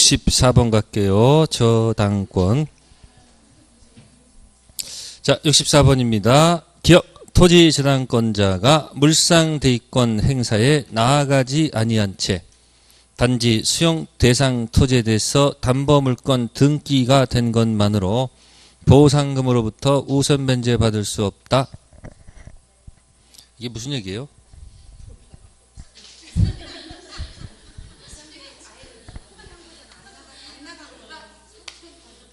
64번 갈게요. 저당권. 자, 64번입니다. 기억 토지 저당권자가 물상대위권 행사에 나아가지 아니한 채 단지 수용 대상 토지에 대해서 담보물권 등기가 된 것만으로 보상금으로부터 우선 변제받을 수 없다. 이게 무슨 얘기예요?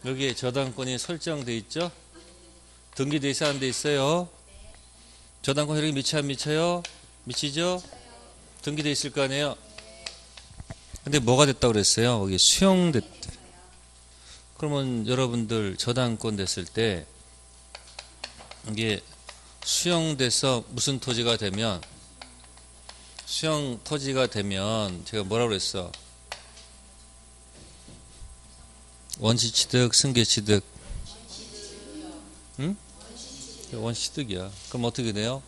여기에 저당권이 설정돼 있죠? 등기돼 있어 안 돼 있어요? 저당권 효력이 미쳐 안 미쳐요? 미치죠? 등기돼 있을 거 아니에요? 근데 뭐가 됐다고 그랬어요? 거기 수용됐다. 그러면 여러분들 저당권 됐을 때 이게 수용돼서 무슨 토지가 되면 수용 토지가 되면 제가 뭐라고 그랬어? 원시취득, 승계취득. 응? 원시취득이야. 그럼 어떻게 돼요?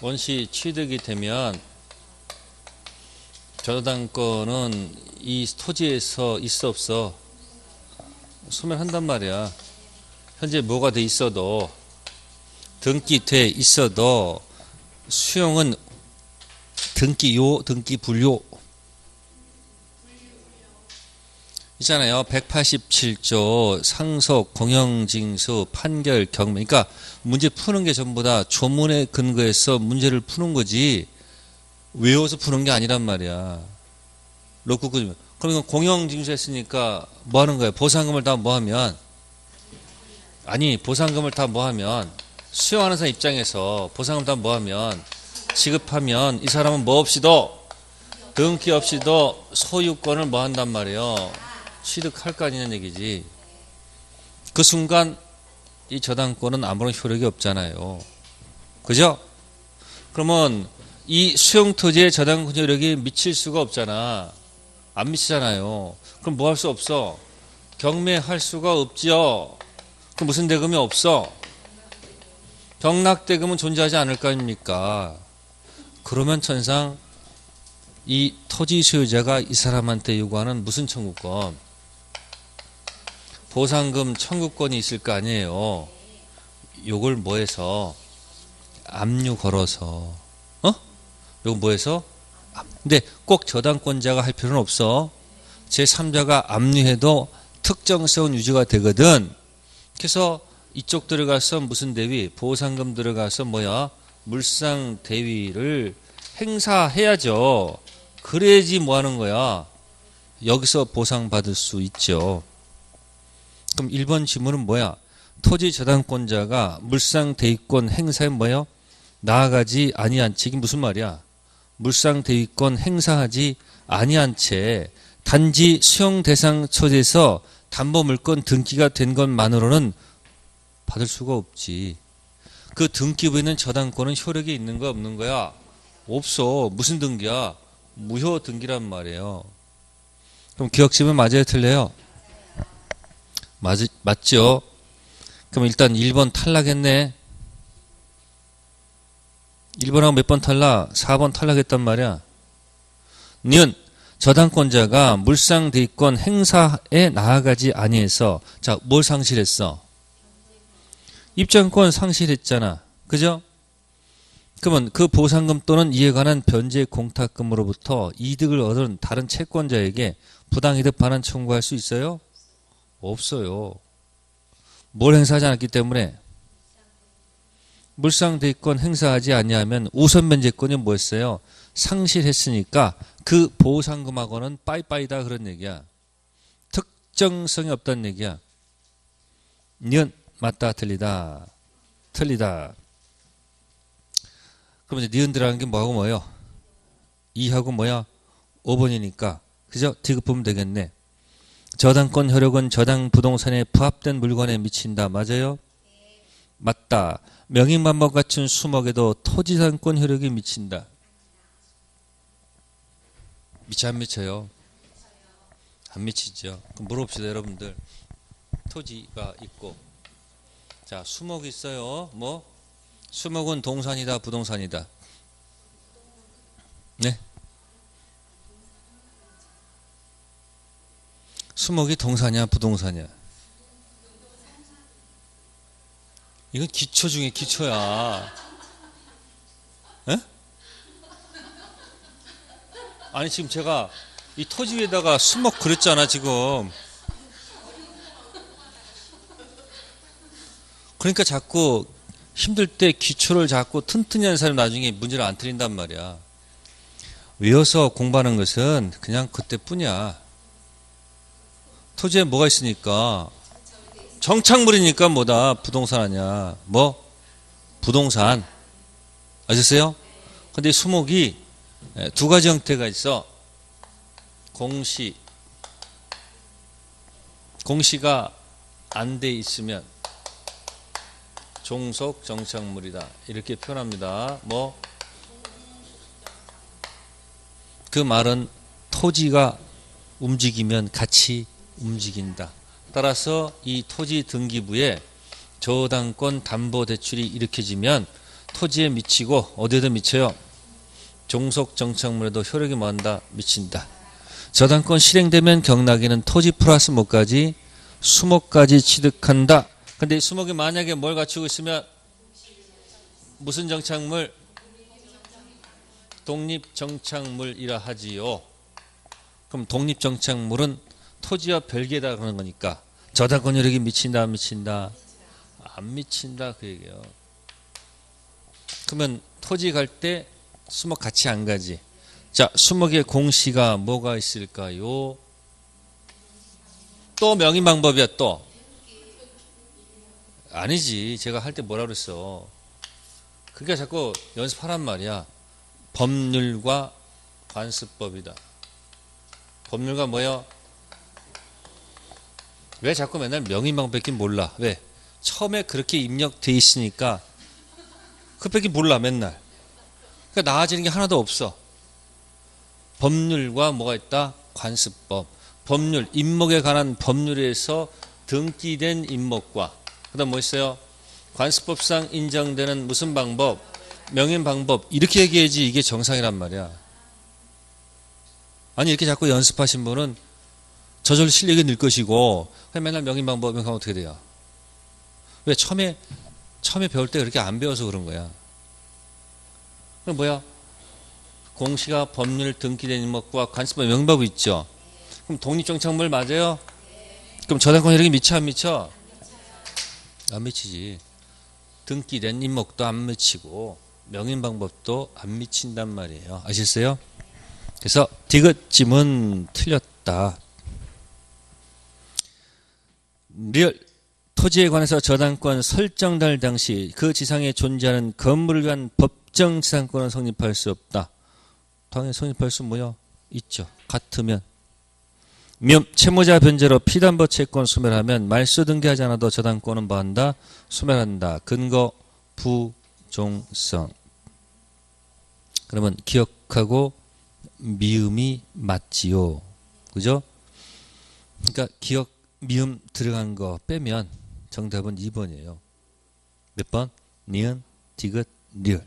원시취득이 되면 저당권은 이 토지에서 있어 없어? 소멸한단 말이야. 현재 뭐가 돼 있어도 등기돼 있어도 수용은 등기요, 등기불요 있잖아요. 187조 상속, 공영징수, 판결, 경매. 그러니까 문제 푸는 게 전부 다 조문에 근거해서 문제를 푸는 거지 외워서 푸는 게 아니란 말이야. 그러니까 공영징수 했으니까 뭐 하는 거야? 보상금을 다 뭐 하면? 아니, 보상금을 다 뭐 하면? 수용하는 사람 입장에서 보상금 다 뭐 하면? 지급하면 이 사람은 뭐 없이도 등기 없이도 소유권을 뭐 한단 말이에요? 취득할 거 아니냐는 얘기지. 그 순간 이 저당권은 아무런 효력이 없잖아요. 그죠? 그러면 이 수용토지의 저당권 효력이 미칠 수가 없잖아. 안 미치잖아요. 그럼 뭐 할 수 없어? 경매할 수가 없죠. 그럼 무슨 대금이 없어? 경락대금은 존재하지 않을 거 아닙니까? 그러면 천상 이 토지 소유자가 이 사람한테 요구하는 무슨 청구권? 보상금 청구권이 있을 거 아니에요. 요걸 뭐해서? 압류 걸어서. 요거 뭐해서? 근데 꼭 저당권자가 할 필요는 없어. 제3자가 압류해도 특정성은 유지가 되거든. 그래서 이쪽 들어가서 무슨 대위? 보상금 들어가서 뭐야? 물상 대위를 행사해야죠. 그래야지 뭐 하는 거야? 여기서 보상받을 수 있죠. 그럼 1번 질문은 뭐야? 토지 저당권자가 물상 대위권 행사에 뭐요? 나아가지 아니한 채. 이게 무슨 말이야? 물상 대위권 행사하지 아니한 채 단지 수용 대상 토지에서 담보물권 등기가 된 것만으로는 받을 수가 없지. 그 등기부에 있는 저당권은 효력이 있는 거야 없는 거야? 없어. 무슨 등기야? 무효 등기란 말이에요. 그럼 기억지면 맞아요 틀려요? 맞죠? 그럼 일단 1번 탈락했네. 1번하고 몇 번 탈락? 4번 탈락했단 말이야. 니은 저당권자가 물상대위권 행사에 나아가지 아니해서 자, 뭘 상실했어? 입장권 상실했잖아. 그죠? 그러면 그 보상금 또는 이에 관한 변제 공탁금으로부터 이득을 얻은 다른 채권자에게 부당이득 반환 청구할 수 있어요? 없어요. 뭘 행사하지 않았기 때문에 물상대위권 행사하지 아니하면 우선 변제권이 뭐였어요? 상실했으니까 그 보상금하고는 빠이빠이다 그런 얘기야. 특정성이 없다는 얘기야. 니은 맞다 틀리다. 틀리다. 그럼 이제 니은 들어가는 게 뭐하고 뭐예요? 2하고 뭐야? 5번이니까. 그죠? 디귿 되겠네. 저당권 효력은 저당 부동산에 부합된 물건에 미친다. 맞아요? 맞다. 명의만법 같은 수목에도 토지상권 효력이 미친다. 미쳐 안 미쳐요? 안 미치죠. 그럼 물어봅시다 여러분들. 토지가 있고 자 수목이 있어요. 뭐? 수목은 동산이다 부동산이다? 네? 수목이 동사냐 부동사냐? 이건 기초 중에 기초야. 에? 아니 지금 제가 이 토지 위에다가 수목 그렸잖아 지금. 그러니까 자꾸 힘들 때 기초를 자꾸 튼튼히 하는 사람이 나중에 문제를 안 틀린단 말이야. 외워서 공부하는 것은 그냥 그때뿐이야. 토지에 뭐가 있으니까 정착물이니까 뭐다 부동산 아니야. 뭐? 부동산. 아셨어요? 근데 수목이 두 가지 형태가 있어. 공시. 공시가 안 돼 있으면 종속 정착물이다. 이렇게 표현합니다. 뭐? 그 말은 토지가 움직이면 같이 움직인다. 따라서 이 토지 등기부에 저당권 담보대출이 일으켜지면 토지에 미치고 어디에도 미쳐요? 종속 정착물에도 효력이 뭐한다? 미친다. 저당권 실행되면 경락에는 토지 플러스 뭐까지? 수목까지 취득한다. 근데 이 수목이 만약에 뭘 갖추고 있으면 무슨 정착물? 독립정착물이라 하지요. 그럼 독립정착물은 토지와 별개다 그러는 거니까 저당권 효력이 미친다 안 미친다? 안 미친다 그 얘기예요. 그러면 토지 갈 때 수목 같이 안 가지. 자, 수목의 공시가 뭐가 있을까요? 또 명의 방법이야 또. 아니지. 제가 할 때 뭐라 그랬어. 그게 자꾸 연습하란 말이야. 법률과 관습법이다. 법률과 뭐요? 왜 자꾸 맨날 명의 방법밖에 몰라? 왜? 처음에 그렇게 입력돼 있으니까 그밖에 몰라 맨날. 그러니까 나아지는 게 하나도 없어. 법률과 뭐가 있다? 관습법. 법률, 임목에 관한 법률에서 등기된 임목과 그 다음 뭐 있어요? 관습법상 인정되는 무슨 방법? 명인 방법. 이렇게 얘기해야지 이게 정상이란 말이야. 아니 이렇게 자꾸 연습하신 분은 저절로 실력이 늘 것이고 그냥 맨날 명인 방법 하면 어떻게 돼요? 왜? 처음에 배울 때 그렇게 안 배워서 그런 거야. 그럼 뭐야? 공시가 법률 등기된 임목과 관습법 명법이 있죠. 그럼 독립정착물 맞아요? 그럼 저당권 효력이 미쳐 안 미쳐? 안 미치지. 등기된 임목도 안 미치고 명인 방법도 안 미친단 말이에요. 아셨어요? 그래서 디귿짐은 틀렸다. 리얼 토지에 관해서 저당권 설정될 당시 그 지상에 존재하는 건물을 위한 법정 지상권은 성립할 수 없다. 당연히 성립할 수 뭐요? 있죠. 같으면. 채무자 변제로 피담보 채권 소멸하면 말소 등기하지 않아도 저당권은 뭐한다? 소멸한다. 근거 부종성. 그러면 기억하고 미음이 맞지요. 그죠? 그러니까 기억 미음 들어간 거 빼면 정답은 2번이에요. 몇 번? 니은, 디귿, 리을.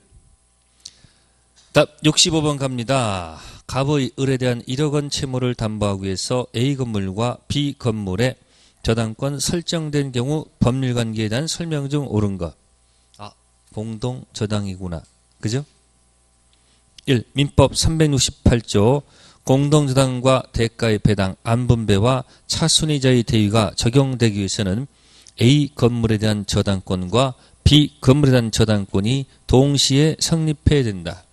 답 65번 갑니다. 갑의 을에 대한 1억 원 채무를 담보하기 위해서 A 건물과 B 건물에 저당권 설정된 경우 법률관계에 대한 설명 중 옳은 것. 아, 공동 저당이구나. 그죠? 1. 민법 368조 공동저당과 대가의 배당, 안분배와 차순위자의 대위가 적용되기 위해서는 A 건물에 대한 저당권과 B 건물에 대한 저당권이 동시에 성립해야 된다.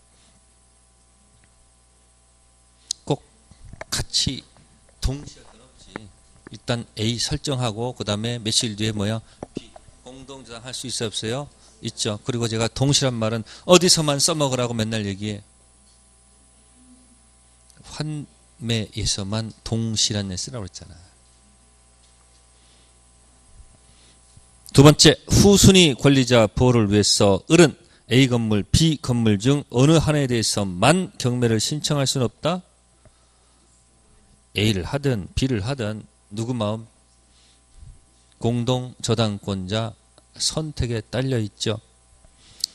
꼭 같이 동시에 할 건 없지. 일단 A 설정하고 그 다음에 며칠 뒤에 뭐야? B 공동저당 할 수 있어 없어요? 있죠. 그리고 제가 동시란 말은 어디서만 써먹으라고 맨날 얘기해. 환매에서만 동시란 애 쓰라고 했잖아. 두 번째, 후순위 권리자 보호를 위해서 을은 A 건물, B 건물 중 어느 하나에 대해서만 경매를 신청할 수는 없다? A를 하든 B를 하든 누구 마음? 공동 저당권자 선택에 딸려 있죠.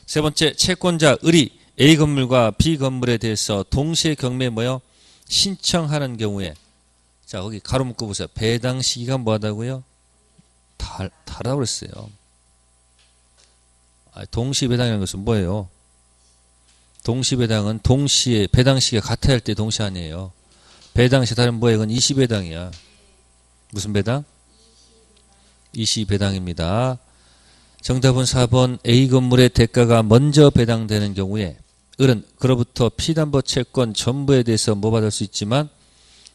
세 번째, 채권자 을이 A 건물과 B 건물에 대해서 동시에 경매 뭐요? 신청하는 경우에 자, 거기 가로 묶어 보세요. 배당 시기가 뭐하다고요? 다라고 그랬어요. 동시 배당이라는 것은 뭐예요? 동시 배당은 동시에 배당 시기가 같아야 할 때 동시 아니에요. 배당 시 다른 뭐예요? 이건 이시 배당이야. 무슨 배당? 이시 배당입니다. 정답은 4번 A 건물의 대가가 먼저 배당되는 경우에 을은 그로부터 피담보 채권 전부에 대해서 뭐 받을 수 있지만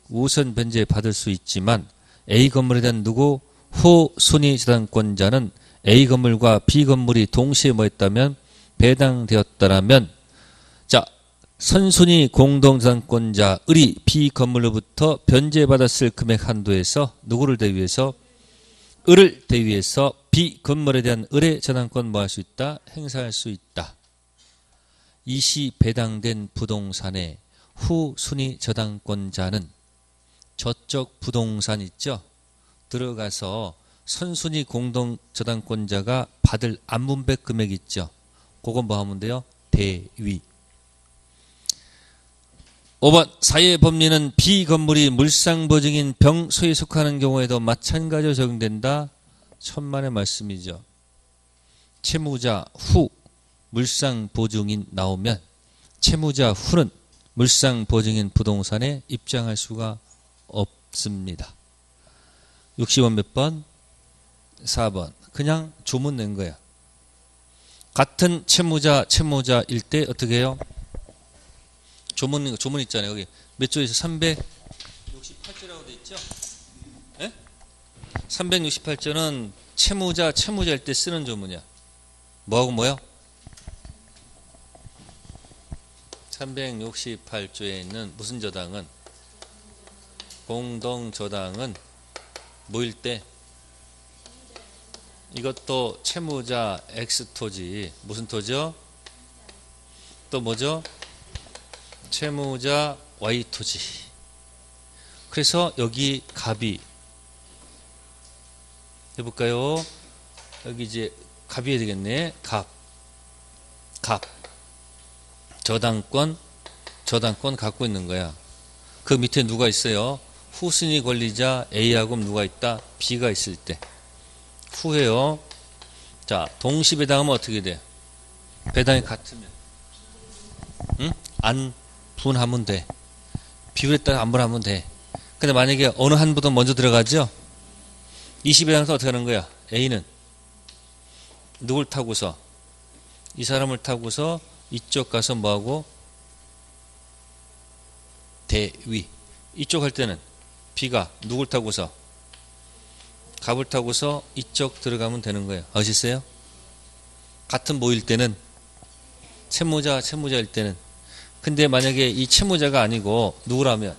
우선 변제 받을 수 있지만 A 건물에 대한 누구? 후순위 저당권자는 A 건물과 B 건물이 동시에 뭐 했다면 배당되었다라면 자 선순위 공동저당권자 을이 B 건물로부터 변제받았을 금액 한도에서 누구를 대위해서 을을 대위해서 B 건물에 대한 을의 저당권 뭐 할 수 있다? 행사할 수 있다. 이시 배당된 부동산의 후순위 저당권자는 저쪽 부동산 있죠? 들어가서 선순위 공동 저당권자가 받을 안분배 금액 있죠? 그건 뭐 하면 돼요? 대위. 5번 사회 법리는 B 건물이 물상보증인 병소에 속하는 경우에도 마찬가지로 적용된다. 천만의 말씀이죠. 채무자 후 물상보증인 나오면 채무자 후는 물상보증인 부동산에 입장할 수가 없습니다. 60번 몇 번? 4번. 그냥 조문 낸 거야. 같은 채무자일 때 어떻게 해요? 조문 있잖아요. 여기 몇 조에서 368조라고 돼 있죠? 네? 368조는 채무자일 때 쓰는 조문이야. 뭐하고 뭐요? 368조에 있는 무슨 저당은 공동저당은 뭐일 때? 이것도 채무자 X토지 무슨 토지요? 또 뭐죠? 채무자 Y토지. 그래서 여기 갑이 해볼까요? 여기 이제 갑이 해야 되겠네. 갑 저당권 갖고 있는 거야. 그 밑에 누가 있어요? 후순위 권리자 A하고 누가 있다? B가 있을 때 후해요. 자, 동시 배당하면 어떻게 돼? 배당이 같으면 응? 안 분하면 돼. 비율에 따라 안 분하면 돼. 근데 만약에 어느 한보다 먼저 들어가죠? 20배당에서 어떻게 하는 거야? A는 누굴 타고서 이 사람을 타고서 이쪽 가서 뭐하고 대위. 이쪽 할 때는 B가 누굴 타고서 갑을 타고서 이쪽 들어가면 되는 거예요. 아시겠어요? 같은 모일 때는 채무자일 때는. 근데 만약에 이 채무자가 아니고 누구라면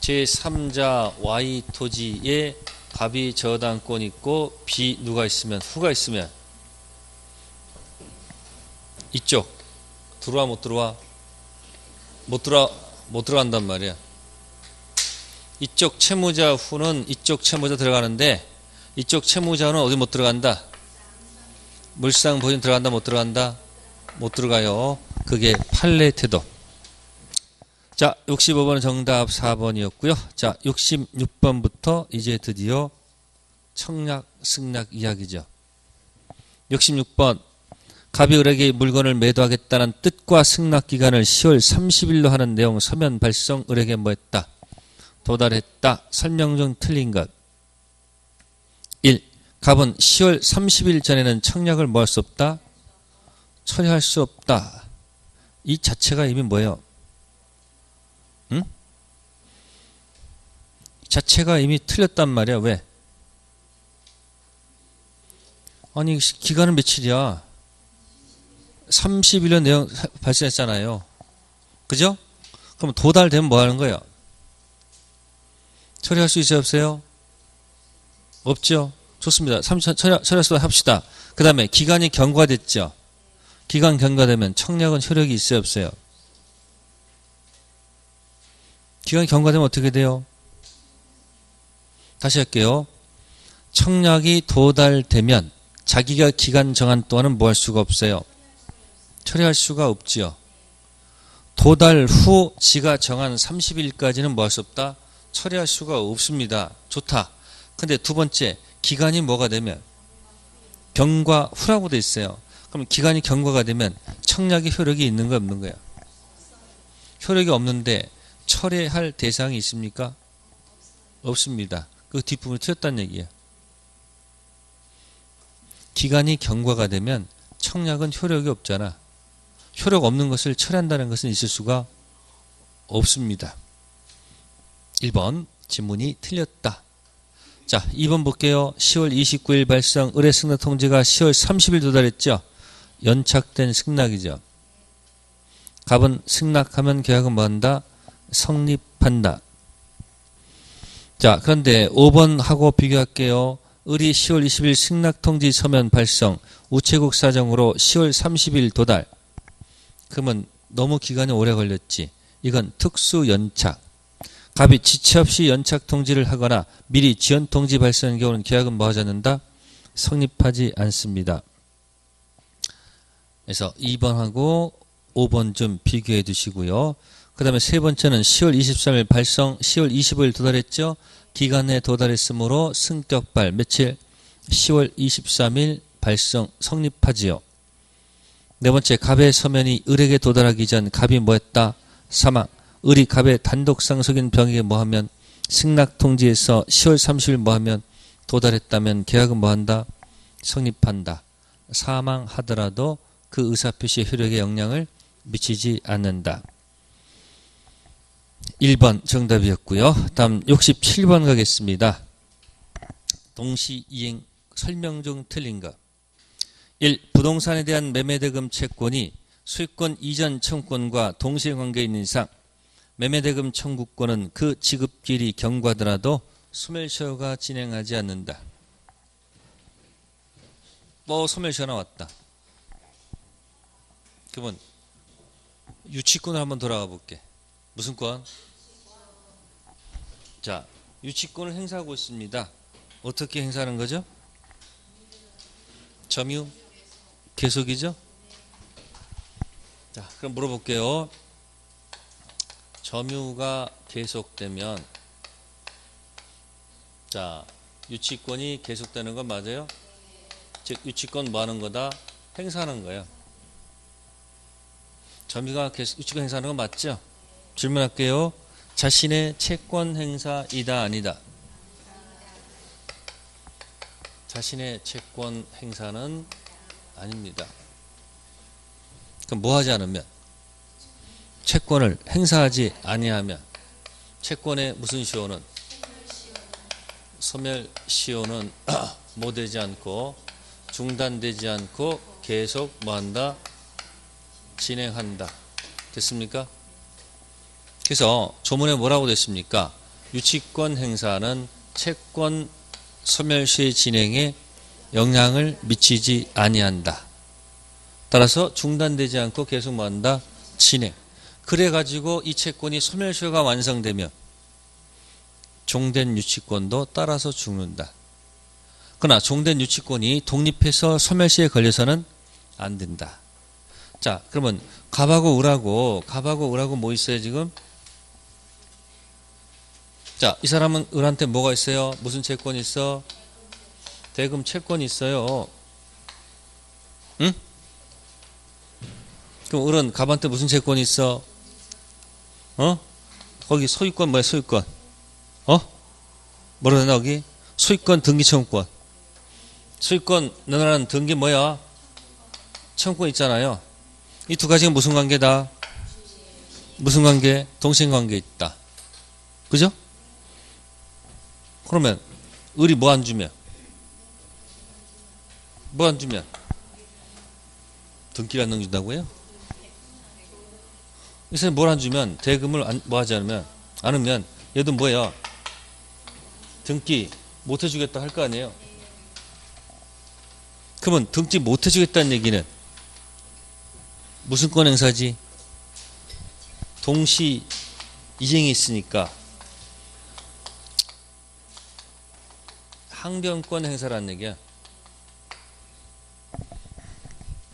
제3자 Y 토지에 갑이 저당권 있고 B 누가 있으면 후가 있으면 이쪽 들어와 못 들어와? 못 들어간단 말이야. 이쪽 채무자 후는 이쪽 채무자 들어가는데 이쪽 채무자는 어디 못 들어간다? 물상보증 들어간다 못 들어간다? 못 들어가요. 그게 판례 태도. 자, 65번은 정답 4번이었고요. 자, 66번부터 이제 드디어 청약 승낙 이야기죠. 66번 갑이 을에게 물건을 매도하겠다는 뜻과 승낙 기간을 10월 30일로 하는 내용 서면 발송 을에게 뭐 했다? 도달했다. 설명 중 틀린 것. 1. 갑은 10월 30일 전에는 청약을 뭐 할 수 없다? 처리할 수 없다. 이 자체가 이미 뭐예요? 응? 자체가 이미 틀렸단 말이야. 왜? 아니 기간은 며칠이야? 30일년 내용 발생했잖아요. 그죠? 그럼 도달되면 뭐 하는 거예요? 처리할 수 있어요? 없어요? 없죠? 좋습니다. 처리할 수 합시다. 그 다음에 기간이 경과됐죠? 기간 경과되면 청약은 효력이 있어요? 없어요? 기간이 경과되면 어떻게 돼요? 다시 할게요. 청약이 도달되면 자기가 기간 정한 동안은 뭐 할 수가 없어요? 처리할 수가 없지요. 도달 후 지가 정한 30일까지는 뭐 할 수 없다? 처리할 수가 없습니다. 좋다. 근데 두 번째, 기간이 뭐가 되면 경과 후라고 돼 있어요. 그럼 기간이 경과가 되면 청약의 효력이 있는 거 없는 거야? 효력이 없는데 철회할 대상이 있습니까? 없습니다. 그 뒷부분이 틀렸다는 얘기예요. 기간이 경과가 되면 청약은 효력이 없잖아. 효력 없는 것을 철회한다는 것은 있을 수가 없습니다. 1번 지문이 틀렸다. 자, 2번 볼게요. 10월 29일 발생 의뢰 승낙 통지가 10월 30일 도달했죠. 연착된 승낙이죠. 갑은 승낙하면 계약은 뭐한다? 성립한다. 자, 그런데 5번하고 비교할게요. 을이 10월 20일 승낙 통지 서면 발송, 우체국 사정으로 10월 30일 도달. 그러면 너무 기간이 오래 걸렸지. 이건 특수 연착. 갑이 지체 없이 연착 통지를 하거나 미리 지연 통지 발생한 경우는 계약은 뭐 하지 않는다? 성립하지 않습니다. 그래서 2번하고 5번 좀 비교해 두시고요. 그 다음에 세 번째는 10월 23일 발송, 10월 25일 도달했죠. 기간에 도달했으므로 승격발 며칠? 10월 23일 발송 성립하지요. 네 번째, 갑의 서면이 을에게 도달하기 전 갑이 뭐했다? 사망. 을이 갑의 단독상속인 병에게 뭐하면? 승낙 통지에서 10월 30일 뭐하면? 도달했다면 계약은 뭐한다? 성립한다. 사망하더라도 그 의사표시의 효력에 영향을 미치지 않는다. 1번 정답이었고요. 다음 67번 가겠습니다. 동시이행 설명 중 틀린 것. 1. 부동산에 대한 매매대금 채권이 소유권 이전 청구권과 동시에 관계에 있는 이상 매매대금 청구권은 그 지급기일이 경과하더라도 소멸시효가 진행하지 않는다. 소멸시효 나왔다. 그러면 유치권을 한번 돌아가 볼게. 무슨 권? 자, 유치권을 행사하고 있습니다. 어떻게 행사하는 거죠? 점유 계속이죠? 자, 그럼 물어볼게요. 점유가 계속되면, 자, 유치권이 계속되는 건 맞아요? 즉, 유치권 뭐 하는 거다? 행사하는 거예요. 점유가 계속 유치권 행사하는 건 맞죠? 질문할게요. 자신의 채권 행사이다, 아니다? 자신의 채권 행사는 아닙니다. 그럼 뭐 하지 않으면? 채권을 행사하지 아니하면 채권의 무슨 시효는? 소멸시효는 뭐 되지 않고 중단되지 않고 계속 뭐한다? 진행한다. 됐습니까? 그래서 조문에 뭐라고 됐습니까? 유치권 행사는 채권 소멸시효의 진행에 영향을 미치지 아니한다. 따라서 중단되지 않고 계속 뭐한다? 진행. 그래가지고 이 채권이 소멸시효가 완성되면 종된 유치권도 따라서 죽는다. 그러나 종된 유치권이 독립해서 소멸시효에 걸려서는 안 된다. 자, 그러면 갑하고 을하고 뭐 있어요 지금? 자, 이 사람은 을한테 뭐가 있어요? 무슨 채권이 있어? 대금 채권이 있어요. 응? 그럼 을은 갑한테 무슨 채권이 있어? 거기 소유권 뭐야, 소유권? 뭐라 되나, 거기? 소유권 등기청구권. 소유권, 너나라는 등기 뭐야? 청구권 있잖아요. 이 두 가지가 무슨 관계다? 무슨 관계? 동시관계 있다. 그죠? 그러면, 을이 뭐 안 주면? 뭐 안 주면? 등기를 안 넘겨준다고요? 이 사람이 뭘 안 주면, 대금을 뭐 하지 않으면, 얘도 뭐야? 등기 못 해주겠다 할 거 아니에요? 그러면 등기 못 해주겠다는 얘기는 무슨 권 행사지? 동시 이행이 있으니까 항변권 행사라는 얘기야.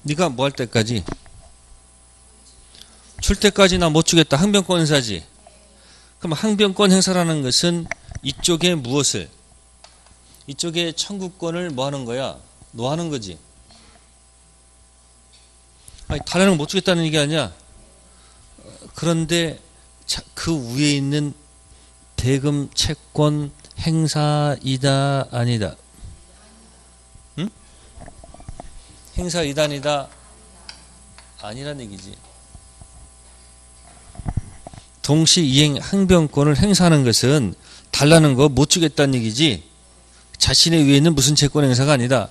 네가 뭐 할 때까지? 줄 때까지 나 못 주겠다. 항변권 행사지. 그럼 항변권 행사라는 것은 이쪽에 무엇을, 이쪽에 청구권을 뭐 하는 거야? 노하는 거지. 아니, 달라는 거 못 주겠다는 얘기 아니야. 그런데 그 위에 있는 대금 채권 행사이다 아니다? 응? 행사이다 아니다? 아니란 얘기지. 동시 이행 항변권을 행사하는 것은 달라는 거 못 주겠다는 얘기지 자신의 위에 있는 무슨 채권 행사가 아니다.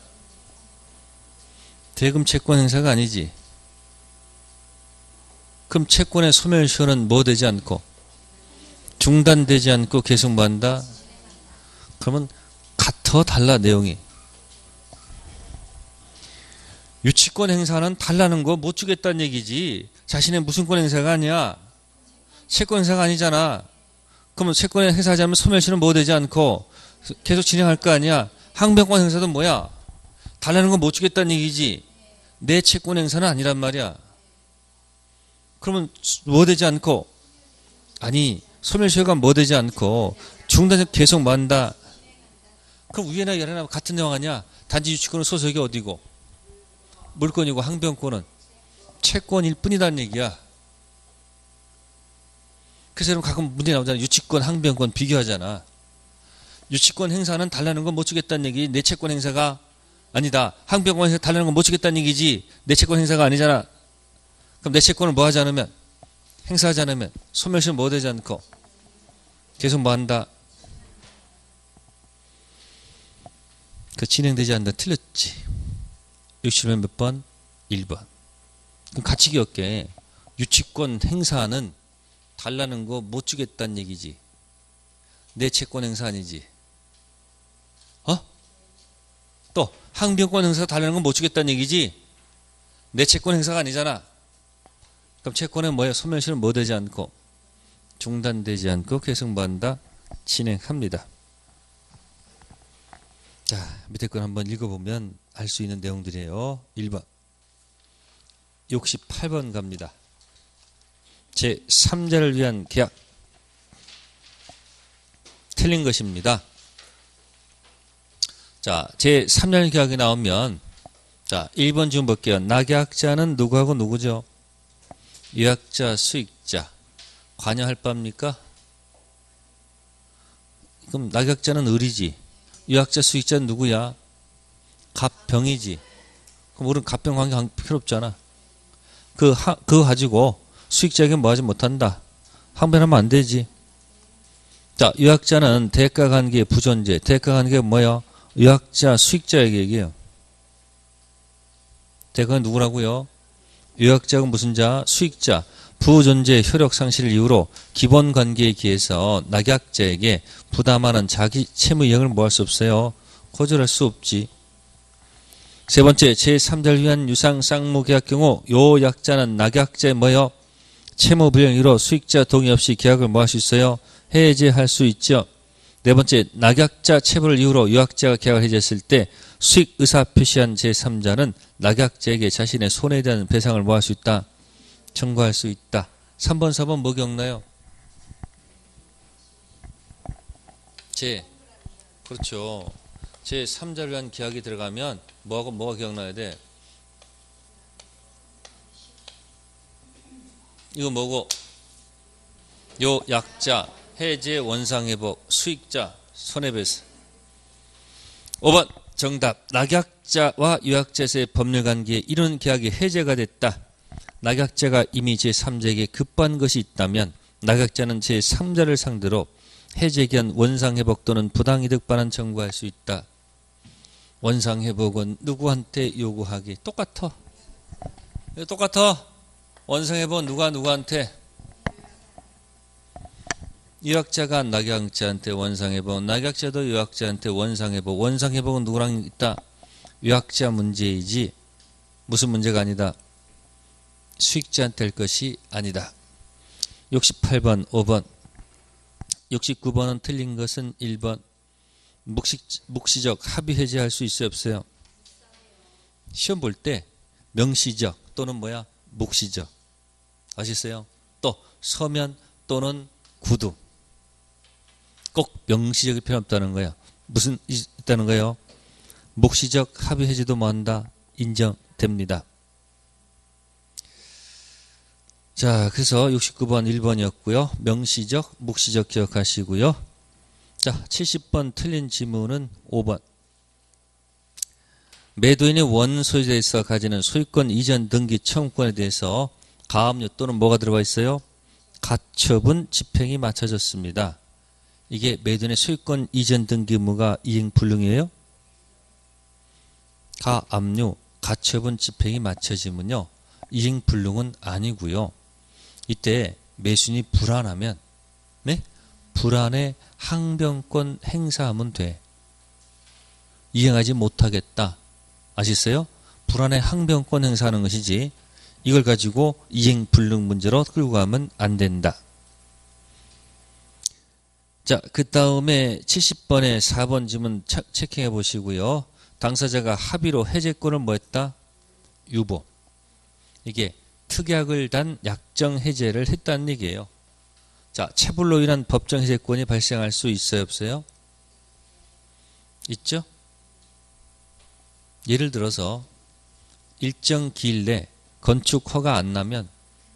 대금 채권 행사가 아니지. 그럼 채권의 소멸시효는 뭐 되지 않고 중단되지 않고 계속 뭐 한다? 그러면 같아 달라 내용이. 유치권 행사는 달라는 거 못 주겠다는 얘기지 자신의 무슨 권 행사가 아니야. 채권 행사가 아니잖아. 그러면 채권의 행사하자면 소멸시효는 뭐 되지 않고 계속 진행할 거 아니야. 항변권 행사도 뭐야? 달라는 거 못 주겠다는 얘기지 내 채권 행사는 아니란 말이야. 그러면 뭐 되지 않고, 아니 소멸시효가 뭐 되지 않고 중단해서 계속 뭐 한다. 그럼 위에나 아래나 같은 내용 아니야. 단지 유치권은 소속이 어디고 물권이고 항변권은 채권일 뿐이라는 얘기야. 그래서 여러분 가끔 문제 나오잖아. 유치권 항변권 비교하잖아. 유치권 행사는 달라는 건 못 주겠다는 얘기 내 채권 행사가 아니다. 항변권 행사 달라는 건 못 주겠다는 얘기지 내 채권 행사가 아니잖아. 그럼 내 채권을 뭐 하지 않으면, 행사하지 않으면 소멸시효는 뭐 되지 않고 계속 뭐 한다. 그 진행되지 않는다. 틀렸지. 60번 몇 번? 1번. 그럼 같이 기억해. 유치권 행사는 달라는 거 못 주겠다는 얘기지 내 채권 행사 아니지. 또 항변권 행사 달라는 건 못 주겠다는 얘기지 내 채권 행사가 아니잖아. 그럼 채권은 뭐야? 소멸시효는 뭐 되지 않고 중단되지 않고 계속 뭐 한다? 진행합니다. 자, 밑에 건 한번 읽어보면 알 수 있는 내용들이에요. 1번 68번 갑니다. 제3자를 위한 계약. 틀린 것입니다. 자, 제3자를 계약이 나오면 자 1번 지금 볼게요. 낙약자는 누구하고 누구죠? 유약자, 수익자. 관여할 바입니까? 그럼 낙약자는 을이지. 유약자, 수익자는 누구야? 갑병이지. 그럼 우리는 갑병 관계 필요 없잖아. 그거 가지고 수익자에게 뭐 하지 못한다. 항변하면 안 되지. 자, 유약자는 대가 관계 부존재. 대가 관계가 뭐야? 유약자, 수익자에게 얘기해요. 대가는 누구라고요? 유약자가 무슨 자? 수익자. 부존재 효력 상실 이후로 기본 관계에 기해서 낙약자에게 부담하는 자기 채무 이행을 뭐 할 수 없어요? 거절할 수 없지. 세 번째, 제3자를 위한 유상 쌍무 계약 경우 요 약자는 낙약자의 뭐요? 채무 불이행 이후로 수익자 동의 없이 계약을 뭐 할 수 있어요? 해제할 수 있죠. 네 번째, 낙약자 체불 이후로 유약자가 계약을 해제했을 때 수익 의사 표시한 제3자는 낙약자에게 자신의 손해에 대한 배상을 뭐 할 수 있다? 청구할 수 있다. 3번, 4번 뭐 기억나요? 그렇죠. 제3자를 위한 계약이 들어가면 뭐하고 뭐가 기억나야 돼? 이거 뭐고? 요 약자, 해제, 원상회복, 수익자, 손해배상. 5번 정답. 낙약자와 유약자의 법률관계에 이런 계약이 해제가 됐다. 낙약자가 이미 제3자에게 급한 것이 있다면 낙약자는 제3자를 상대로 해제기한 원상회복 또는 부당이득 반환 청구할 수 있다. 원상회복은 누구한테 요구하기? 똑같아. 원상회복은 누구한테? 유약자가 낙약자한테 원상회복, 낙약자도 유약자한테 원상회복. 원상회복은 누구랑 있다? 유약자 문제이지 무슨 문제가 아니다. 수익자한테 할 것이 아니다. 68번 5번 69번은 틀린 것은 1번 묵시적 합의 해제할 수 있어요 없어요? 시험 볼 때 명시적 또는 묵시적 아시겠어요? 또 서면 또는 구두 꼭 명시적일 필요 없다는 거예요. 무슨 있다는 거예요? 묵시적 합의 해제도 뭐한다? 인정됩니다. 자, 그래서 69번 1번이었고요. 명시적, 묵시적 기억하시고요. 자, 70번 틀린 지문은 5번. 매도인의 원소유자에서 가지는 소유권 이전 등기 청구권에 대해서 가압류 또는 뭐가 들어가 있어요? 가처분 집행이 맞춰졌습니다. 이게 매도인의 소유권 이전 등기 의무가 이행 불능이에요? 가압류, 가처분 집행이 맞춰지면요. 이행 불능은 아니고요. 이때 매수인이 불안하면 네? 불안해 항변권 행사하면 돼. 이행하지 못하겠다. 아시겠어요? 불안해 항변권 행사하는 것이지 이걸 가지고 이행 불능 문제로 끌고 가면 안 된다. 자, 그 다음에 70번에 4번 지문 체킹해 보시고요. 당사자가 합의로 해제권을 뭐 했다? 유보. 이게 특약을 단 약정 해제를 했다는 얘기예요. 자, 체불로 인한 법정 해제권이 발생할 수 있어요, 없어요? 있죠? 예를 들어서 일정 기일 내 건축 허가 안 나면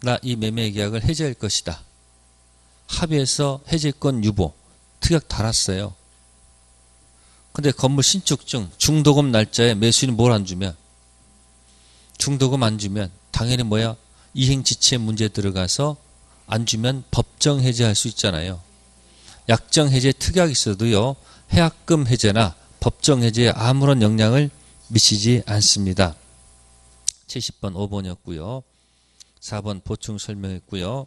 나 이 매매 계약을 해제할 것이다. 합의해서 해제권 유보, 특약 달았어요. 근데 건물 신축증 중도금 날짜에 매수인이 뭘 안 주면 중도금 안 주면 당연히 뭐야? 이행지체 문제 들어가서 안 주면 법정 해제할 수 있잖아요. 약정 해제 특약이 있어도요. 해약금 해제나 법정 해제에 아무런 영향을 미치지 않습니다. 70번 5번이었고요. 4번 보충 설명했고요.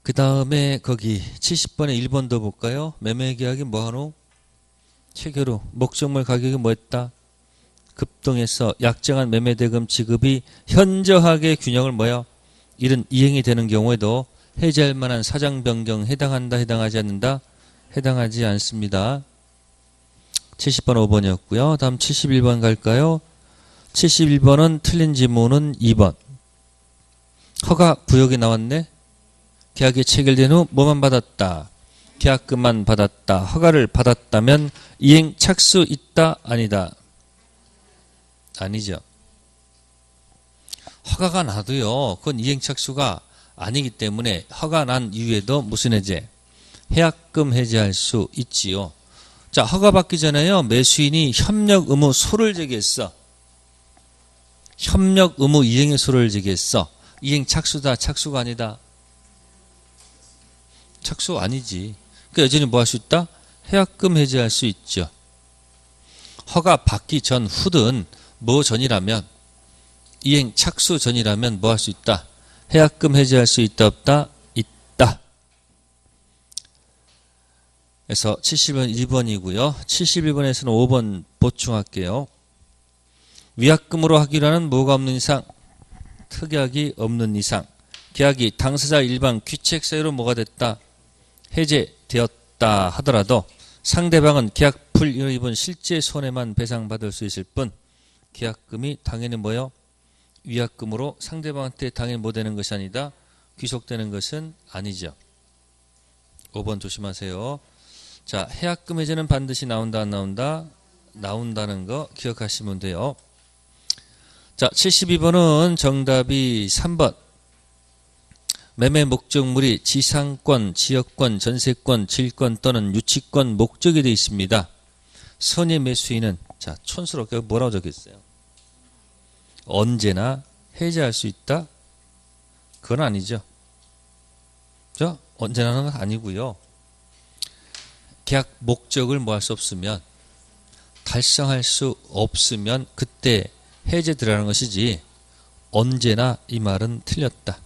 그 다음에 거기 70번에 1번 더 볼까요? 매매계약이 뭐하노? 체결 후 목적물 가격이 뭐했다? 급등해서 약정한 매매대금 지급이 현저하게 균형을 뭐야? 이런 이행이 되는 경우에도 해제할 만한 사장 변경 해당한다, 해당하지 않는다? 해당하지 않습니다. 70번 5번이었고요. 다음 71번 갈까요? 71번은 틀린 지문은 2번. 허가 구역이 나왔네. 계약이 체결된 후 뭐만 받았다? 계약금만 받았다. 허가를 받았다면 이행 착수 있다? 아니다? 아니죠. 허가가 나도요. 그건 이행 착수가 아니기 때문에 허가 난 이후에도 무슨 해제? 해약금 해제할 수 있지요. 자, 허가 받기 전에요. 매수인이 협력 의무 소를 제기했어. 협력 의무 이행의 소를 제기했어. 이행 착수다, 착수가 아니다? 착수 아니지. 그러니까 여전히 뭐 할 수 있다? 해약금 해제할 수 있죠. 허가 받기 전 후든 뭐 전이라면 이행 착수 전이라면 뭐 할 수 있다? 해약금 해제할 수 있다, 없다? 있다. 그래서 70번 1번이고요. 71번에서는 5번 보충할게요. 위약금으로 하기로 하는 뭐가 없는 이상, 특약이 없는 이상, 계약이 당사자 일반 귀책 사유로 뭐가 됐다? 해제되었다 하더라도 상대방은 계약 불이익을 입은 실제 손해만 배상받을 수 있을 뿐 계약금이 당연히 뭐요? 위약금으로 상대방한테 당연히 뭐 되는 것이 아니다? 귀속되는 것은 아니죠. 5번 조심하세요. 자, 해약금 해제는 반드시 나온다, 안 나온다? 나온다는 거 기억하시면 돼요. 자, 72번은 정답이 3번. 매매 목적물이 지상권, 지역권, 전세권, 질권 또는 유치권 목적이 되어 있습니다. 선의 매수인은 자, 촌스럽게 뭐라고 적혔어요? 언제나 해제할 수 있다? 그건 아니죠. 자, 언제나는 아니고요. 계약 목적을 뭐 할 수 없으면 달성할 수 없으면 그때 해제 들어가는 것이지 언제나 이 말은 틀렸다.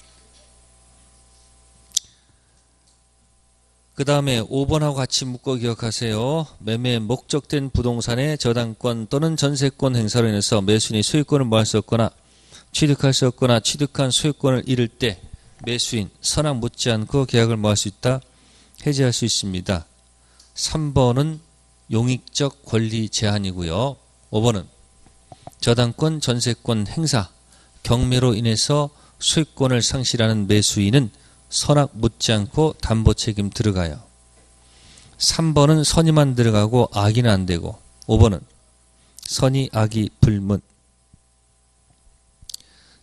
그 다음에 5번하고 같이 묶어 기억하세요. 매매 목적된 부동산의 저당권 또는 전세권 행사로 인해서 매수인이 소유권을 뭐 할 수 없거나 취득할 수 없거나 취득한 소유권을 잃을 때 매수인 선악 묻지 않고 계약을 뭐 할 수 있다? 해제할 수 있습니다. 3번은 용익적 권리 제한이고요. 5번은 저당권, 전세권 행사, 경매로 인해서 소유권을 상실하는 매수인은 선악 묻지 않고 담보 책임 들어가요. 3번은 선이만 들어가고 악이는 안 되고 5번은 선이 악이 불문.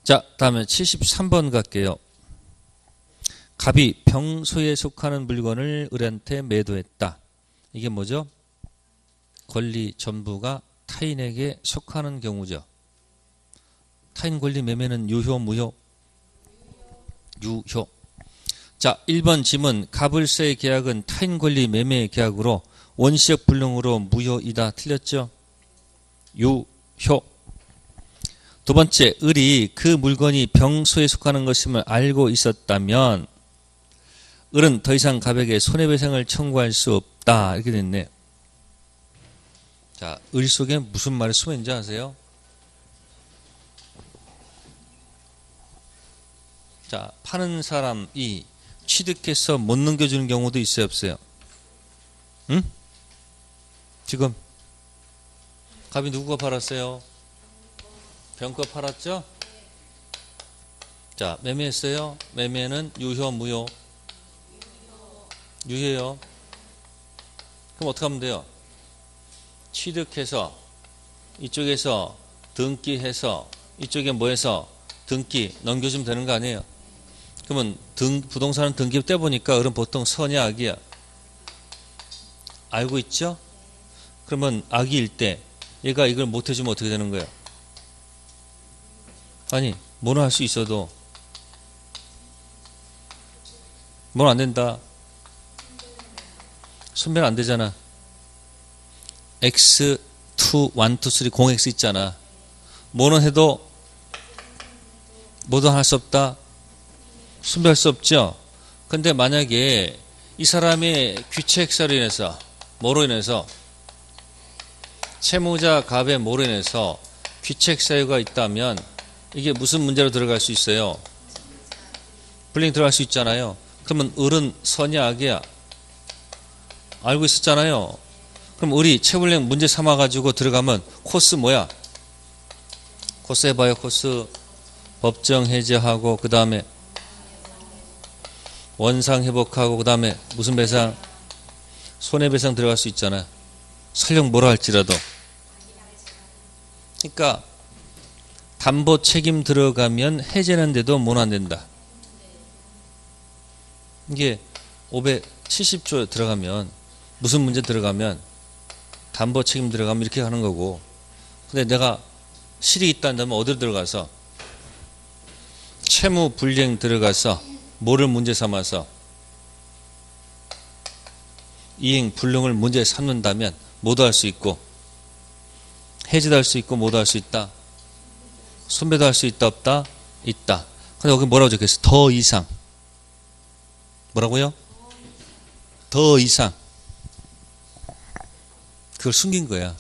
자, 다음에 73번 갈게요. 갑이 병소에 속하는 물건을 을한테 매도했다. 이게 뭐죠? 권리 전부가 타인에게 속하는 경우죠. 타인 권리 매매는 유효, 무효? 유효. 자, 1번 지문 갑을서의 계약은 타인 권리 매매 계약으로 원시적 불능으로 무효이다. 틀렸죠? 유효. 두 번째, 을이 그 물건이 병소에 속하는 것임을 알고 있었다면 을은 더 이상 갑에게 손해배상을 청구할 수 없다. 이렇게 됐네. 자, 을 속에 무슨 말이 숨어 있는지 아세요? 자, 파는 사람이 취득해서 못 넘겨주는 경우도 있어요, 없어요? 응? 지금 갑이 누구가 팔았어요? 병거 팔았죠? 자, 매매했어요? 매매는 유효, 무효? 유효요. 그럼 어떻게 하면 돼요? 취득해서 이쪽에서 등기해서 이쪽에 뭐해서 등기 넘겨주면 되는 거 아니에요? 그러면 부동산은 등기 떼보니까 을은 보통 선이야, 악이야? 알고 있죠? 그러면 악이일 때 얘가 이걸 못해주면 어떻게 되는 거예요? 아니, 뭐는 할 수 있어도 뭐는 안 된다. 손배는 안 되잖아. X, 2, 1, 2, 3, 0X 있잖아. 뭐는 해도 뭐도 할 수 없다. 손배할 수 없죠. 근데 만약에 이 사람의 귀책사로 인해서 뭐로 인해서 채무자 갑의 뭐로 인해서 귀책 사유가 있다면 이게 무슨 문제로 들어갈 수 있어요? 불링 들어갈 수 있잖아요. 그러면 을은 선이야, 악이야? 알고 있었잖아요. 그럼 을이 채불링 문제 삼아가지고 들어가면 코스 뭐야? 코스 해봐요. 코스 법정 해제하고 그 다음에 원상 회복하고 그 다음에 무슨 배상? 손해배상 들어갈 수 있잖아. 설령 뭐라 할지라도. 그러니까 담보 책임 들어가면 해제하는데도 못 안 된다. 이게 570조 들어가면 무슨 문제 들어가면 담보 책임 들어가면 이렇게 하는 거고, 근데 내가 실익이 있다면 어디로 들어가서 채무 불이행 들어가서 뭐를 문제 삼아서 이행 불능을 문제 삼는다면 모두 할 수 있고 해지도 할 수 있고 모두 할 수 있다. 손배도 할 수 있다 없다? 있다. 근데 여기 뭐라고 적혀있어? 더 이상. 뭐라고요? 더 이상. 그걸 숨긴 거야.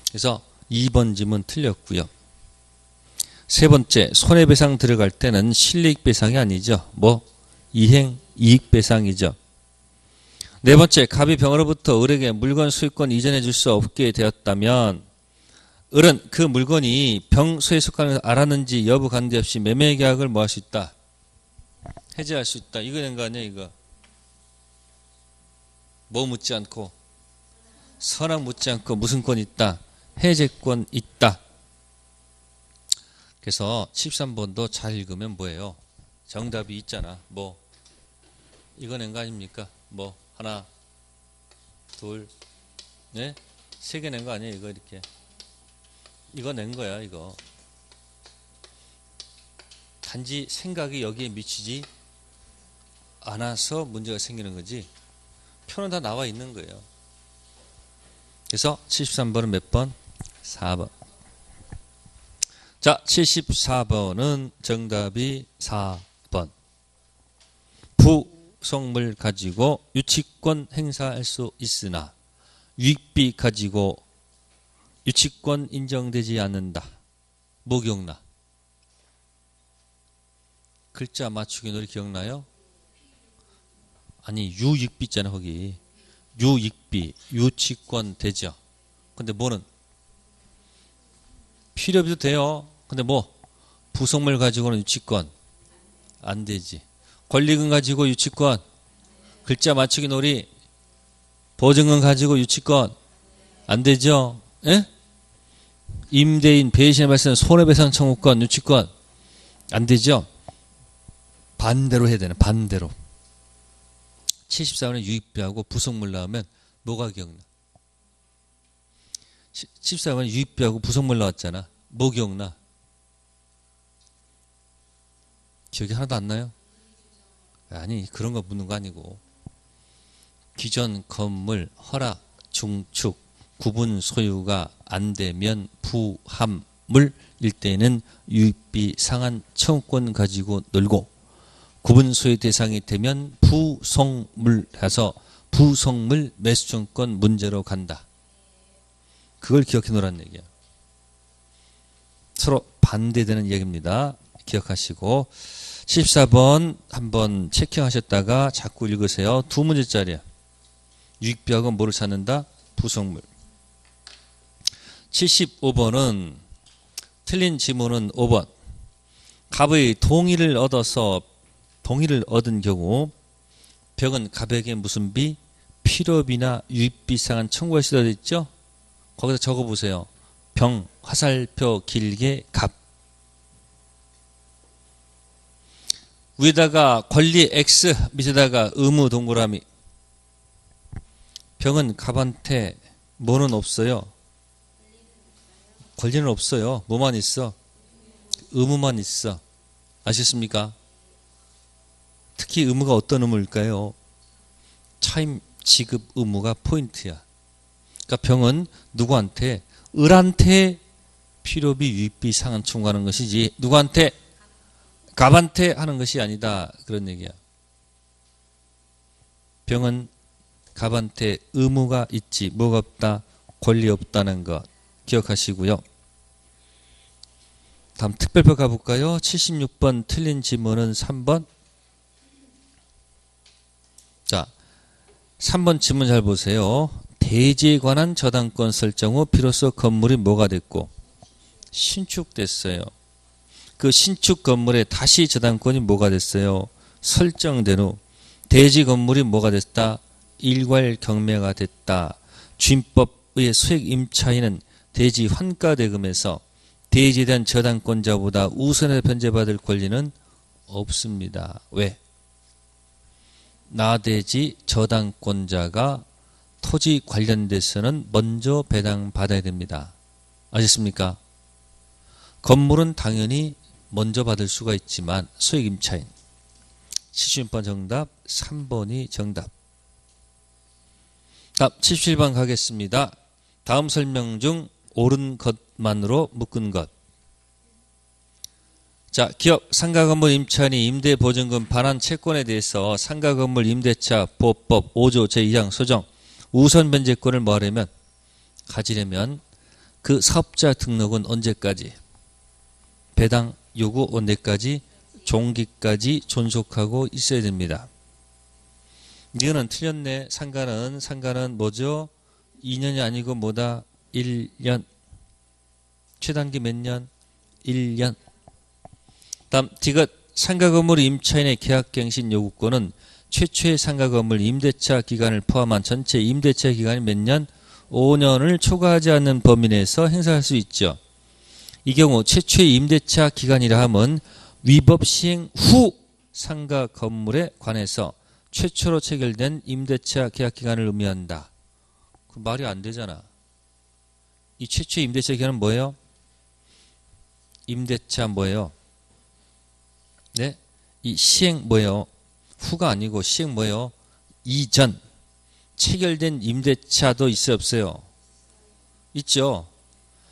그래서 2번 질문 틀렸고요. 세 번째, 손해배상 들어갈 때는 실리익배상이 아니죠. 뭐? 이행 이익배상이죠. 네 번째, 갑이 병으로부터 을에게 물건 소유권 이전해 줄 수 없게 되었다면 을은 그 물건이 병소에 속하는 것을 알았는지 여부 관계없이 매매 계약을 뭐 할 수 있다? 해지할 수 있다. 이거 된 거 아니야, 이거? 뭐 묻지 않고 선악 묻지 않고 무슨 권 있다? 해제권 있다. 그래서 13번도 잘 읽으면 뭐예요? 정답이 있잖아. 뭐 이거 낸 거 아닙니까? 뭐 하나 둘 네? 세 개 낸 거 아니에요? 이거 이렇게 이거 낸 거야. 이거 단지 생각이 여기에 미치지 않아서 문제가 생기는 거지 표는 다 나와 있는 거예요. 그래서 73번은 몇 번? 4번. 자, 74번은 정답이 4번. 부속물 가지고 유치권 행사할 수 있으나 유익비 가지고 유치권 인정되지 않는다. 뭐 기억나? 글자 맞추기 놀이 기억나요? 아니 유익비 있잖아. 거기 유익비 유치권 되죠. 근데 뭐는 필요 없어도 돼요. 근데 뭐 부속물 가지고는 유치권 안 되지. 권리금 가지고 유치권 글자 맞추기 놀이. 보증금 가지고 유치권 안 되죠? 예? 임대인 배신에 발생한 손해배상 청구권 유치권 안 되죠? 반대로 해야 되는 반대로. 74번에 유입비하고 부속물 나오면 뭐가 기억나? 74번에 유입비하고 부속물 나왔잖아. 뭐 기억나? 기억이 하나도 안 나요? 아니 그런 거 묻는 거 아니고 기존 건물 허락, 중축, 구분 소유가 안 되면 부합물일 때는 유입비 상한 청구권 가지고 놀고 구분 소유 대상이 되면 부속물해서 부속물 매수청구권 문제로 간다. 그걸 기억해 놓으라는 얘기야. 서로 반대되는 얘기입니다. 기억하시고 14번 한번 체킹하셨다가 자꾸 읽으세요. 두 문제짜리야. 유익비하고 뭐를 찾는다? 부속물. 75번은 틀린 지문은 5번. 갑의 동의를 얻은 경우 벽은 갑에게 무슨 비? 필요비나 유익비 상한 청구가 시도되어 있죠? 거기다 적어보세요. 병, 화살표 길게 갑. 위에다가 권리 X, 밑에다가 의무 동그라미. 병은 갑한테 뭐는 없어요? 권리는 없어요. 뭐만 있어? 의무만 있어. 아셨습니까? 특히 의무가 어떤 의무일까요? 차임 지급 의무가 포인트야. 그러니까 병은 누구한테? 을한테 필요비 유익비 상한 청구하는 것이지 누구한테? 갑한테 하는 것이 아니다. 그런 얘기야. 병은 갑한테 의무가 있지 뭐가 없다? 권리 없다는 것 기억하시고요. 다음 특별표 가볼까요? 76번 틀린 지문은 3번. 자, 3번 지문 잘 보세요. 대지에 관한 저당권 설정 후 비로소 건물이 뭐가 됐고 신축됐어요. 그 신축 건물에 다시 저당권이 뭐가 됐어요? 설정된 후 대지 건물이 뭐가 됐다? 일괄 경매가 됐다. 주임법의 소액 임차인은 대지 환가대금에서 대지에 대한 저당권자보다 우선해서 변제받을 권리는 없습니다. 왜? 나대지 저당권자가 토지 관련돼서는 먼저 배당받아야 됩니다. 아셨습니까? 건물은 당연히 먼저 받을 수가 있지만 소액 임차인. 76번 정답, 3번이 정답. 다음 77번 가겠습니다. 다음 설명 중 옳은 것만으로 묶은 것. 자, 기업 상가건물 임차인이 임대보증금 반환 채권에 대해서 상가건물 임대차 보호법 5조 제2항 소정 우선 변제권을 뭐하려면 가지려면 그 사업자 등록은 언제까지? 배당 요구 언제까지? 종기까지 존속하고 있어야 됩니다. 이거는 틀렸네. 상가는 뭐죠? 2년이 아니고 뭐다? 1년. 최단기 몇 년? 1년. 다음 디귿 상가건물 임차인의 계약갱신 요구권은 최초의 상가건물 임대차 기간을 포함한 전체 임대차 기간이 몇 년? 5년을 초과하지 않는 범위 내에서 행사할 수 있죠. 이 경우 최초의 임대차 기간이라 함은 위법 시행 후 상가 건물에 관해서 최초로 체결된 임대차 계약 기간을 의미한다. 그 말이 안 되잖아. 이 최초의 임대차 기간은 뭐예요? 임대차 뭐예요? 네? 이 시행 뭐예요? 후가 아니고 시행 뭐예요? 이전. 체결된 임대차도 있어요, 없어요? 있죠.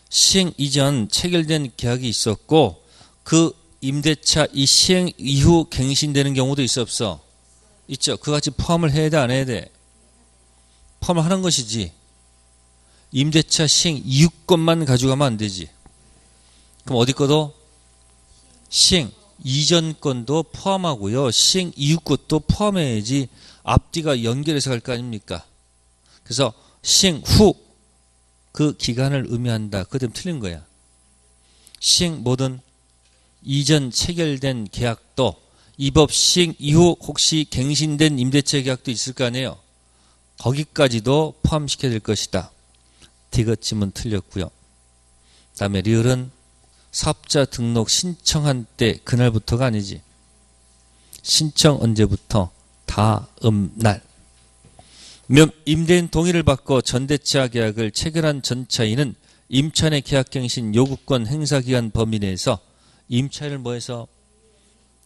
시행 이전 체결된 계약이 있었고 그 임대차 이 시행 이후 갱신되는 경우도 있어 없어? 있죠. 그같이 포함을 해야 돼 안 해야 돼? 포함을 하는 것이지. 임대차 시행 이후 것만 가져가면 안 되지. 그럼 어디 것도? 시행 이전 건도 포함하고요. 시행 이후 것도 포함해야지 앞뒤가 연결해서 갈 거 아닙니까? 그래서 시행 후 그 기간을 의미한다. 그거 때문에 틀린 거야. 시행 뭐든 이전 체결된 계약도 입업식 이후 혹시 갱신된 임대차 계약도 있을 거 아니에요. 거기까지도 포함시켜야 될 것이다. 디귿짐은 틀렸고요. 다음에 리을은 사업자 등록 신청한 때 그날부터가 아니지. 신청 언제부터? 다음 날. 임대인 동의를 받고 전대차 계약을 체결한 전차인은 임차인의 계약갱신 요구권 행사기간 범위 내에서 임차인을 뭐해서?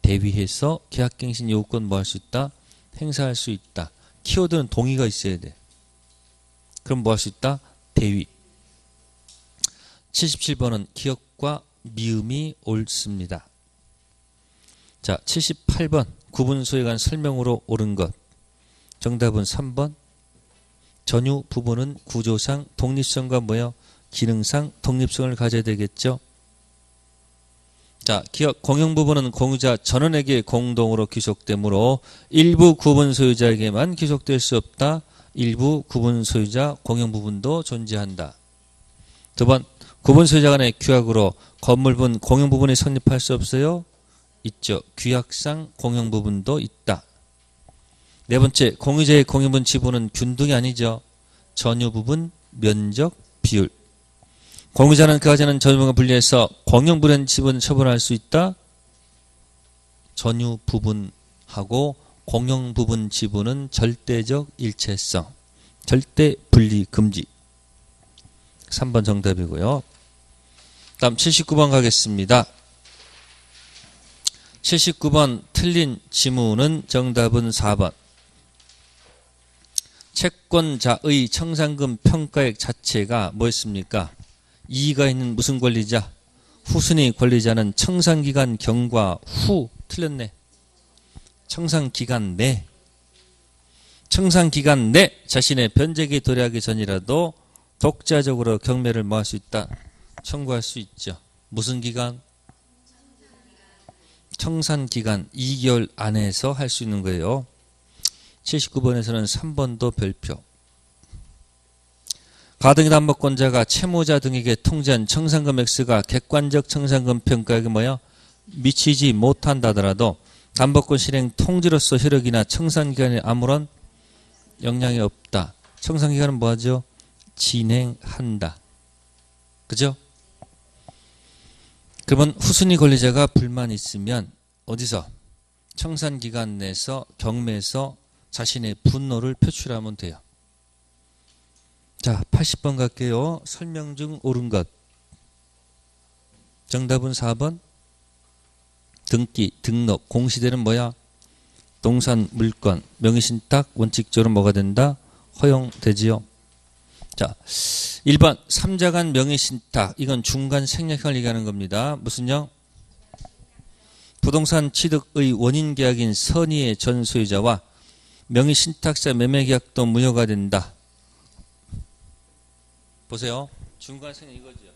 대위해서 계약갱신 요구권 뭐 할 수 있다? 행사할 수 있다. 키워드는 동의가 있어야 돼. 그럼 뭐 할 수 있다? 대위. 77번은 기역과 미음이 옳습니다. 자, 78번 구분소에 관한 설명으로 옳은 것. 정답은 3번. 전유 부분은 구조상 독립성과 뭐요? 기능상 독립성을 가져야 되겠죠. 자, 기업 공용 부분은 공유자 전원에게 공동으로 귀속되므로 일부 구분 소유자에게만 귀속될 수 없다. 일부 구분 소유자 공용 부분도 존재한다. 두 번, 구분 소유자 간의 규약으로 건물 부분 공용 부분이 성립할 수 없어요? 있죠. 규약상 공용 부분도 있다. 네 번째, 공유자의 공용 부분 지분은 균등이 아니죠. 전유 부분, 면적, 비율. 공유자는 그가 가지는 전유분과 분리해서 공용 부분 지분 처분할 수 있다. 전유 부분하고 공용 부분 지분은 절대적 일체성, 절대 분리 금지. 3번 정답이고요. 다음 79번 가겠습니다. 79번 틀린 지문은 정답은 4번. 채권자의 청산금 평가액 자체가 뭐였습니까? 이의가 있는 무슨 권리자? 후순위 권리자는 청산기간 경과 후. 틀렸네. 청산기간 내. 청산기간 내 자신의 변제기 도래하기 전이라도 독자적으로 경매를 뭐 할 수 있다? 청구할 수 있죠. 무슨 기간? 청산기간 2개월 안에서 할 수 있는 거예요. 79번에서는 3번도 별표. 가등기 담보권자가 채무자 등에게 통지한 청산금 X가 객관적 청산금 평가액에 뭐야? 미치지 못한다 하더라도 담보권 실행 통지로서 효력이나 청산기간에 아무런 영향이 없다. 청산기간은 뭐하죠? 진행한다. 그죠? 그러면 후순위 권리자가 불만 있으면 어디서? 청산기간 내에서 경매에서 자신의 분노를 표출하면 돼요. 자, 80번 갈게요. 설명 중 옳은 것. 정답은 4번. 등기, 등록, 공시되는 뭐야? 동산, 물건, 명의신탁, 원칙적으로 뭐가 된다? 허용되지요. 자, 1번 3자간 명의신탁. 이건 중간 생략형을 얘기하는 겁니다. 무슨요? 부동산 취득의 원인 계약인 선의의 전 소유자와 명의신탁자 매매계약도 무효가 된다. 보세요. 중간 생략 이거죠.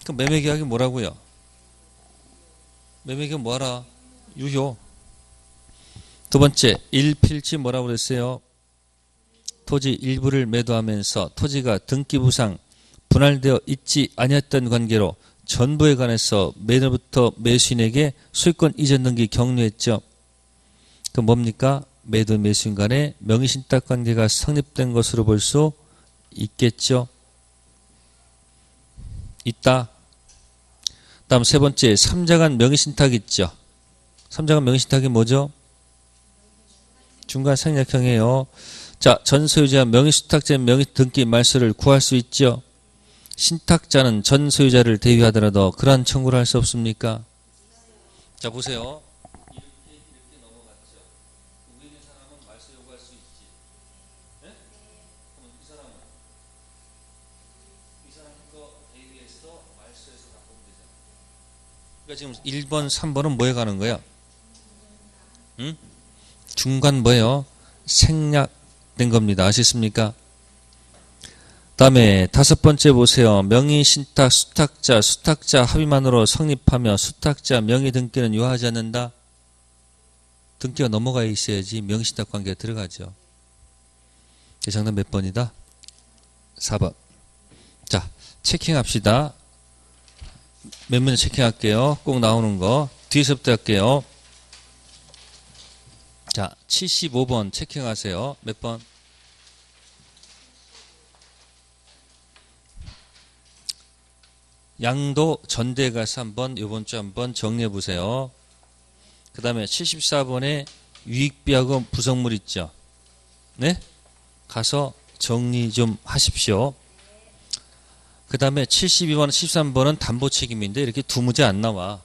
그럼 매매계약이 뭐라고요? 매매계약 뭐하라? 유효. 두 번째, 일필지 뭐라고 그랬어요? 토지 일부를 매도하면서 토지가 등기부상 분할되어 있지 아니었던 관계로 전부에 관해서 매도부터 매수인에게 소유권 이전 등기 격려했죠. 그럼 뭡니까? 매도 매수인 간에 명의신탁 관계가 성립된 것으로 볼 수 있겠죠. 있다. 다음 세 번째, 3자간 명의신탁 있죠. 3자간 명의신탁이 뭐죠? 중간 생략형이에요. 자, 전 소유자 명의신탁자 명의등기 말소를 구할 수 있죠. 신탁자는 전 소유자를 대위하더라도 그러한 청구를 할 수 없습니까? 자, 보세요. 이렇게 넘어갔죠. 우리 있는 사람은 말소 요구할 수 있지. 네? 그럼 이 사람은 거 대위해서 말소해서 갖고 오면 되잖아. 그러니까 지금 1번, 3번은 뭐에 가는 거야? 응? 중간 뭐예요? 생략된 겁니다. 아시겠습니까? 다음에 다섯 번째 보세요. 명의신탁 수탁자 합의만으로 성립하며 수탁자 명의 등기는 유하지 않는다. 등기가 넘어가 있어야지 명의신탁 관계가 들어가죠. 정답 몇 번이다? 4번. 자, 체킹합시다. 몇 문제 체킹할게요. 꼭 나오는 거. 뒤에서부터 할게요. 자, 75번 체킹하세요. 몇 번? 양도 전대에 가서 한번 요번 주 한번 정리해 보세요. 그 다음에 74번에 유익비하고 부속물 있죠. 네? 가서 정리 좀 하십시오. 그 다음에 72번, 73번은 담보 책임인데 이렇게 두 문제 안 나와.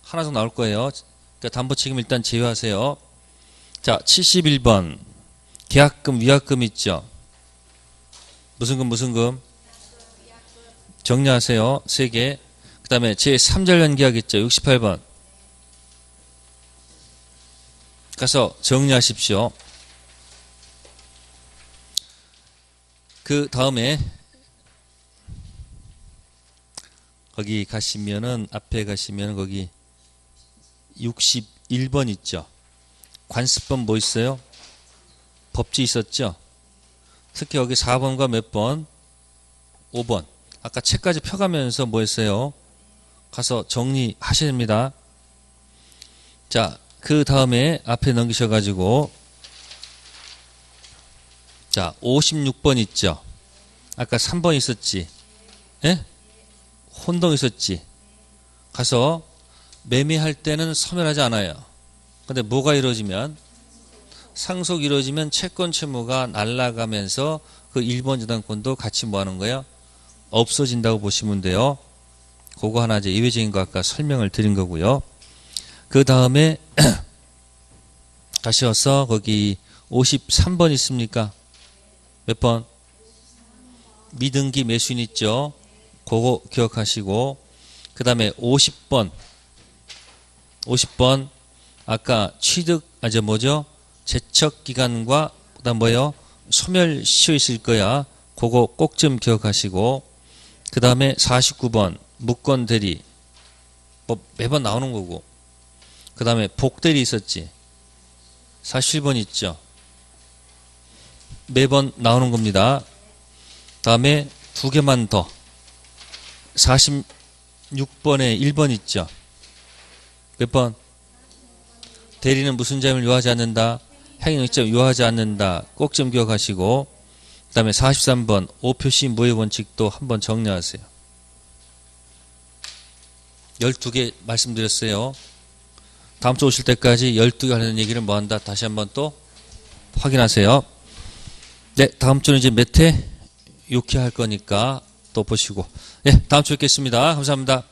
하나 더 나올 거예요. 그러니까 담보 책임 일단 제외하세요. 자, 71번 계약금, 위약금 있죠. 무슨 금, 무슨 금? 정리하세요. 3개. 그 다음에 제3절 계약 있죠. 68번. 가서 정리하십시오. 그 다음에 거기 가시면은 앞에 가시면 거기 61번 있죠. 관습법 뭐 있어요? 법지 있었죠. 특히 여기 4번과 몇 번? 5번. 아까 책까지 펴가면서 뭐 했어요? 가서 정리하셔야 됩니다. 자, 그 다음에 앞에 넘기셔가지고 자, 56번 있죠. 아까 3번 있었지. 예? 혼동 있었지. 가서 매매할 때는 서면하지 않아요. 근데 뭐가 이루어지면 상속 이루어지면 채권 채무가 날아가면서 그 1번 저당권도 같이 뭐 하는 거예요? 없어진다고 보시면 돼요. 그거 하나 이제 예외적인 거 아까 설명을 드린 거고요. 그 다음에 가셔서 거기 53번 있습니까? 몇 번? 미등기 매수인 있죠. 그거 기억하시고 그 다음에 50번 아까 취득 뭐죠? 제척기간과 그 다음 뭐요? 소멸시효 있을 거야. 그거 꼭 좀 기억하시고 그 다음에 49번 무권대리 뭐 매번 나오는 거고 그 다음에 복대리 있었지. 47번 있죠. 매번 나오는 겁니다. 다음에 두 개만 더 46번에 1번 있죠. 몇 번? 대리는 무슨 점을 요하지 않는다? 행위능력점 요하지 않는다. 꼭 좀 기억하시고 그 다음에 43번 오표시 무효 원칙도 한번 정리하세요. 12개 말씀드렸어요. 다음 주 오실 때까지 12개 하는 얘기를 뭐 한다? 다시 한번 또 확인하세요. 네, 다음 주는 이제 몇 회? 6회 할 거니까 또 보시고. 네, 다음 주에 뵙겠습니다. 감사합니다.